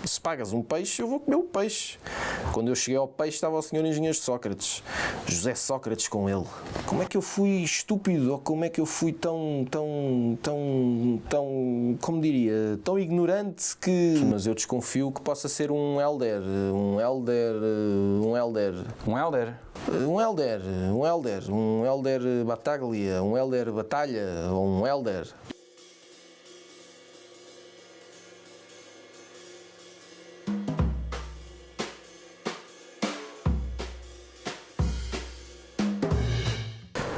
Se pagas um peixe, eu vou comer o peixe. Quando eu cheguei ao peixe estava o senhor engenheiro Sócrates, José Sócrates com ele. Como é que eu fui estúpido, ou como é que eu fui tão, como diria, tão ignorante que... Mas eu desconfio que possa ser um Elder Bataglia, um Elder Batalha, ou um Elder...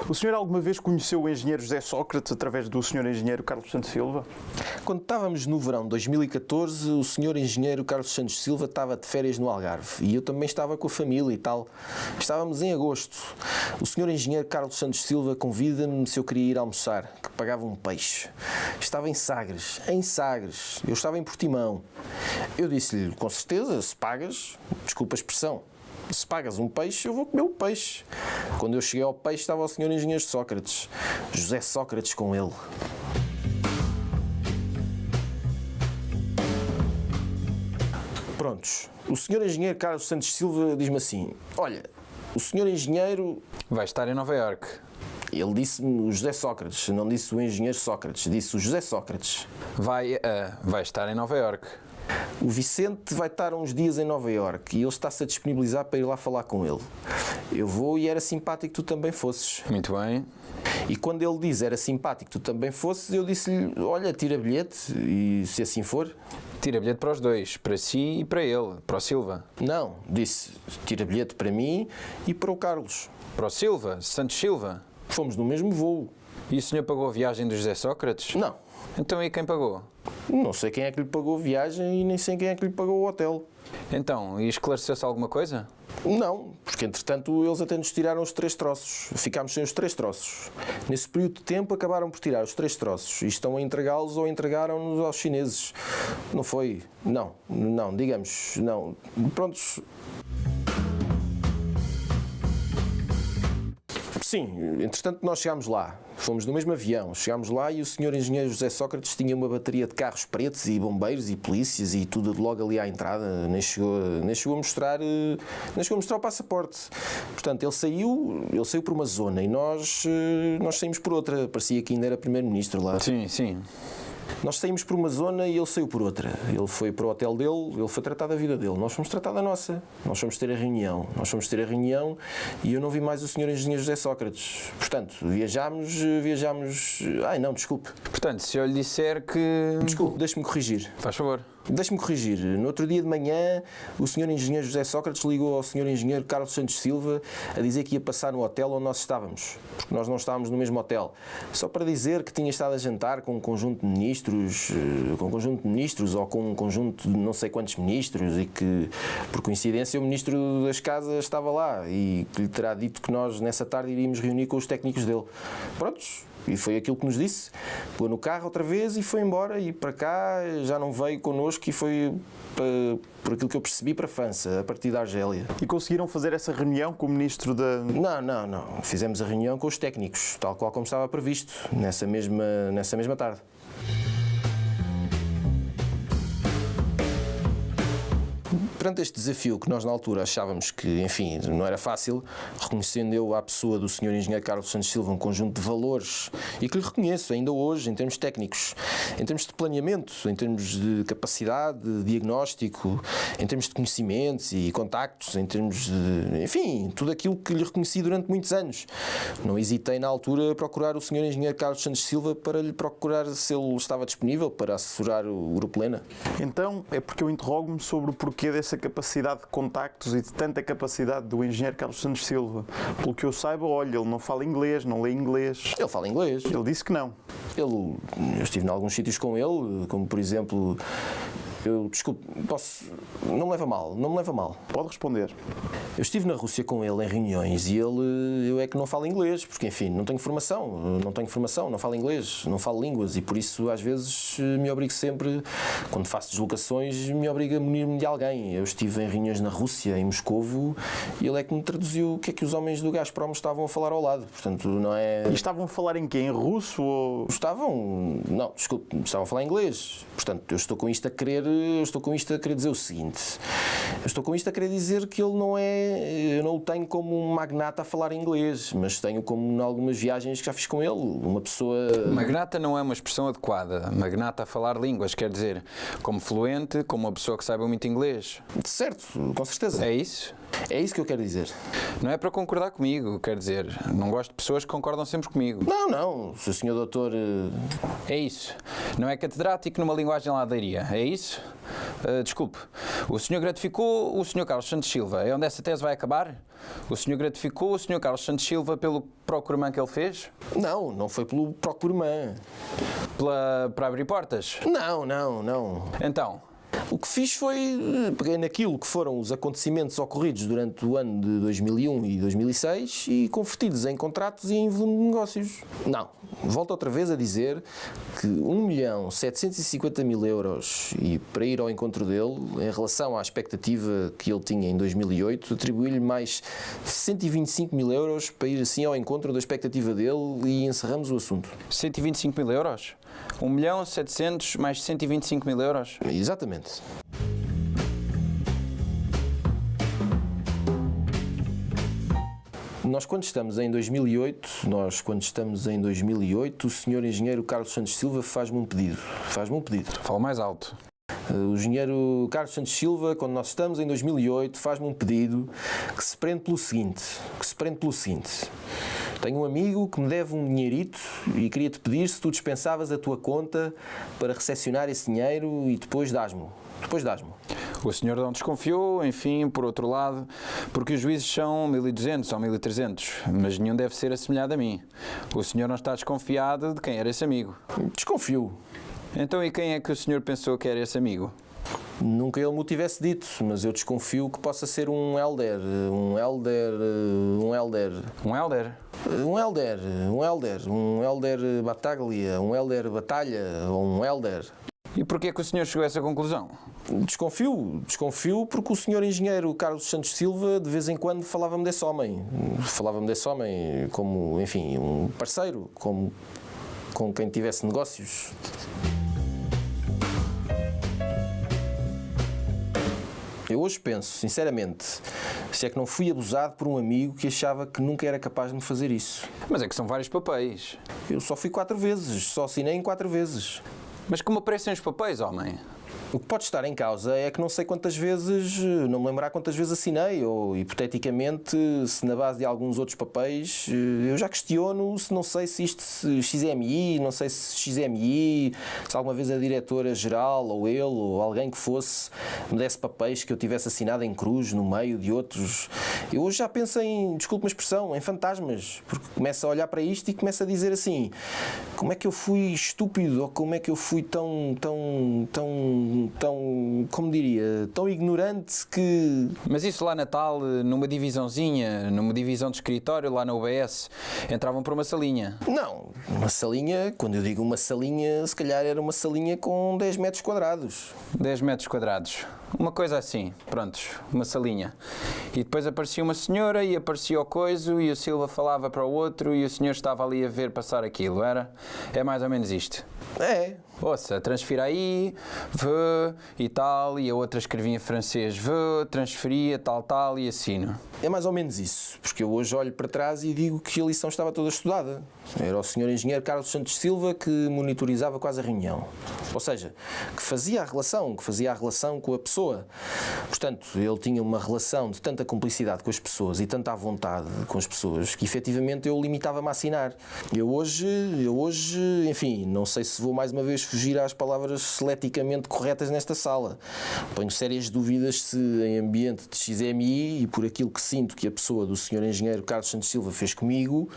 O senhor alguma vez conheceu o engenheiro José Sócrates através do senhor engenheiro Carlos Santos Silva? Quando estávamos no verão de 2014, o senhor engenheiro Carlos Santos Silva estava de férias no Algarve e eu também estava com a família e tal. Estávamos em agosto. O senhor engenheiro Carlos Santos Silva convida-me se eu queria ir almoçar, que pagava um peixe. Estava em Sagres. Eu estava em Portimão. Eu disse-lhe, com certeza, se pagas, desculpa a expressão, se pagas um peixe, eu vou comer o peixe. Quando eu cheguei ao peixe estava o senhor engenheiro Sócrates, José Sócrates com ele. Prontos, o senhor engenheiro Carlos Santos Silva diz-me assim, olha, o senhor engenheiro... Vai estar em Nova Iorque. Ele disse-me o José Sócrates, não disse o engenheiro Sócrates, disse o José Sócrates. Vai estar em Nova Iorque. O Vicente vai estar uns dias em Nova Iorque e ele está-se a disponibilizar para ir lá falar com ele. Eu vou e era simpático que tu também fosses. Muito bem. E quando ele diz era simpático que tu também fosses, eu disse-lhe, olha, tira bilhete e se assim for... Tira bilhete para os dois, para si e para ele, para o Silva. Não, disse, tira bilhete para mim e para o Carlos. Para o Silva, Santos Silva. Fomos no mesmo voo. E o senhor pagou a viagem do José Sócrates? Não. Então e quem pagou? Não sei quem é que lhe pagou a viagem e nem sei quem é que lhe pagou o hotel. Então, e esclareceu-se alguma coisa? Não, porque entretanto eles até nos tiraram os 3 troços. Ficámos sem os 3 troços. Nesse período de tempo acabaram por tirar os 3 troços e estão a entregá-los ou entregaram-nos aos chineses. Não foi? Não, digamos, não. Prontos. Sim, entretanto nós chegámos lá, fomos no mesmo avião, chegámos lá e o senhor engenheiro José Sócrates tinha uma bateria de carros pretos e bombeiros e polícias e tudo logo ali à entrada, nem chegou a mostrar o passaporte. Portanto, ele saiu por uma zona e nós saímos por outra, parecia que ainda era primeiro-ministro lá. Sim, sim. Nós saímos por uma zona e ele saiu por outra. Ele foi para o hotel dele, ele foi tratar da vida dele. Nós fomos tratar da nossa. Nós fomos ter a reunião e eu não vi mais o senhor engenheiro José Sócrates. Portanto, viajámos... Ai, não, desculpe. Portanto, se eu lhe disser que... Desculpe, deixe-me corrigir. Faz favor. Deixe-me corrigir. No outro dia de manhã, o senhor engenheiro José Sócrates ligou ao senhor engenheiro Carlos Santos Silva a dizer que ia passar no hotel onde nós estávamos, porque nós não estávamos no mesmo hotel. Só para dizer que tinha estado a jantar com um conjunto de ministros, ou com um conjunto de não sei quantos ministros e que, por coincidência, o ministro das Casas estava lá e que lhe terá dito que nós, nessa tarde, iríamos reunir com os técnicos dele. Prontos. E foi aquilo que nos disse. Pôs no carro outra vez e foi embora e para cá já não veio connosco e foi, por aquilo que eu percebi, para a França, a partir da Argélia. E conseguiram fazer essa reunião com o ministro da... Não. Fizemos a reunião com os técnicos, tal qual como estava previsto, nessa mesma tarde. Perante este desafio que nós na altura achávamos que, enfim, não era fácil, reconhecendo eu à pessoa do senhor engenheiro Carlos Santos Silva um conjunto de valores e que lhe reconheço ainda hoje em termos técnicos, em termos de planeamento, em termos de capacidade, de diagnóstico, em termos de conhecimentos e contactos, em termos de, enfim, tudo aquilo que lhe reconheci durante muitos anos. Não hesitei na altura a procurar o senhor engenheiro Carlos Santos Silva para lhe procurar se ele estava disponível para assessorar o Grupo Lena. Então, é porque eu interrogo-me sobre o porquê dessa capacidade de contactos e de tanta capacidade do engenheiro Carlos Santos Silva. Pelo que eu saiba, olha, ele não fala inglês, não lê inglês. Ele fala inglês. Ele disse que não. Eu estive em alguns sítios com ele, como por exemplo... Desculpe, não me leva mal. Pode responder. Eu estive na Rússia com ele em reuniões e eu é que não falo inglês, porque enfim, não tenho formação, não falo inglês, não falo línguas e por isso às vezes me obrigo sempre, quando faço deslocações, me obrigo a munir-me de alguém. Eu estive em reuniões na Rússia, em Moscovo, e ele é que me traduziu o que é que os homens do Gazprom estavam a falar ao lado, portanto não é... E estavam a falar em quê? Em russo ou... Estavam a falar inglês, portanto eu estou com isto a querer dizer o seguinte, eu estou com isto a querer dizer que ele não é, eu não o tenho como um magnata a falar inglês, mas tenho como em algumas viagens que já fiz com ele, uma pessoa... Magnata não é uma expressão adequada. Magnata a falar línguas, quer dizer, como fluente, como uma pessoa que saiba muito inglês. Certo, com certeza. É isso? É isso que eu quero dizer. Não é para concordar comigo, quer dizer, não gosto de pessoas que concordam sempre comigo. Não, se o senhor doutor... É isso. Não é catedrático numa linguagem ladeiria, é isso? Desculpe, o senhor gratificou o senhor Carlos Santos Silva. É onde essa tese vai acabar? O senhor gratificou o senhor Carlos Santos Silva pelo procurement que ele fez? Não foi pelo procurement. Para abrir portas? Não. Então... O que fiz foi, peguei naquilo que foram os acontecimentos ocorridos durante o ano de 2001 e 2006 e convertidos em contratos e em volume de negócios. Não, volto outra vez a dizer que 1.750.000 euros e para ir ao encontro dele, em relação à expectativa que ele tinha em 2008, atribuí-lhe mais 125.000 euros para ir assim ao encontro da expectativa dele e encerramos o assunto. 125.000 euros? 1.700.000 mais 125.000 euros? Exatamente. Nós quando estamos em 2008, o senhor engenheiro Carlos Santos Silva faz-me um pedido. Fala mais alto. O engenheiro Carlos Santos Silva, quando nós estamos em 2008, faz-me um pedido que se prende pelo seguinte. Tenho um amigo que me deve um dinheirito e queria-te pedir se tu dispensavas a tua conta para recepcionar esse dinheiro e depois dás-me. O senhor não desconfiou, enfim, por outro lado, porque os juízes são 1.200 ou 1.300, mas nenhum deve ser assemelhado a mim. O senhor não está desconfiado de quem era esse amigo? Desconfio. Então, e quem é que o senhor pensou que era esse amigo? Nunca ele me o tivesse dito, mas eu desconfio que possa ser um Elder. Um Elder Bataglia, um Elder Batalha, ou um Elder. E porquê é que o senhor chegou a essa conclusão? Desconfio porque o senhor engenheiro Carlos Santos Silva de vez em quando falava-me desse homem como, enfim, um parceiro, como com quem tivesse negócios. Eu hoje penso, sinceramente, se é que não fui abusado por um amigo que achava que nunca era capaz de me fazer isso. Mas é que são vários papéis. Eu só fui 4 vezes, só assinei em 4 vezes. Mas como aparecem os papéis, homem? O que pode estar em causa é que não sei quantas vezes, não me lembrar quantas vezes assinei, ou hipoteticamente, se na base de alguns outros papéis, eu já questiono se não sei se isto XMI, não sei se XMI, se alguma vez a diretora-geral, ou ele, ou alguém que fosse, me desse papéis que eu tivesse assinado em cruz, no meio de outros. Eu hoje já penso em, desculpe-me a expressão, em fantasmas, porque começo a olhar para isto e começo a dizer assim, como é que eu fui estúpido, ou como é que eu fui tão, como diria, tão ignorante que... Mas isso lá na tal, numa divisãozinha, numa divisão de escritório, lá na UBS, entravam por uma salinha? Não, uma salinha, quando eu digo uma salinha, se calhar era uma salinha com 10 metros quadrados. 10 metros quadrados. Uma coisa assim, prontos, uma salinha. E depois aparecia uma senhora e aparecia o coiso e o Silva falava para o outro e o senhor estava ali a ver passar aquilo, era? É mais ou menos isto. É. Ouça, transfira aí, vê e tal, e a outra escrevia em francês, vê, transferia, tal, e assino. É mais ou menos isso, porque eu hoje olho para trás e digo que a lição estava toda estudada. Era o senhor engenheiro Carlos Santos Silva que monitorizava quase a reunião. Ou seja, que fazia a relação com a pessoa. Portanto, ele tinha uma relação de tanta cumplicidade com as pessoas e tanta à vontade com as pessoas que efetivamente eu limitava-me a assinar. Eu hoje, enfim, não sei se vou mais uma vez fugir às palavras seleticamente corretas nesta sala. Ponho sérias dúvidas se em ambiente de XMI e por aquilo que sinto que a pessoa do Sr. Engenheiro Carlos Santos Silva fez comigo,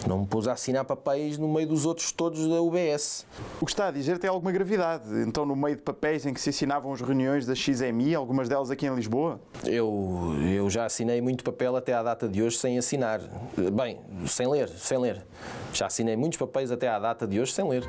não me pôs a assinar papéis no meio dos outros todos da UBS. O que está a dizer tem alguma gravidade. Então, no meio de papéis em que se assinavam as reuniões da XMI, algumas delas aqui em Lisboa? Eu já assinei muito papel até à data de hoje sem assinar. Bem, sem ler. Já assinei muitos papéis até à data de hoje sem ler.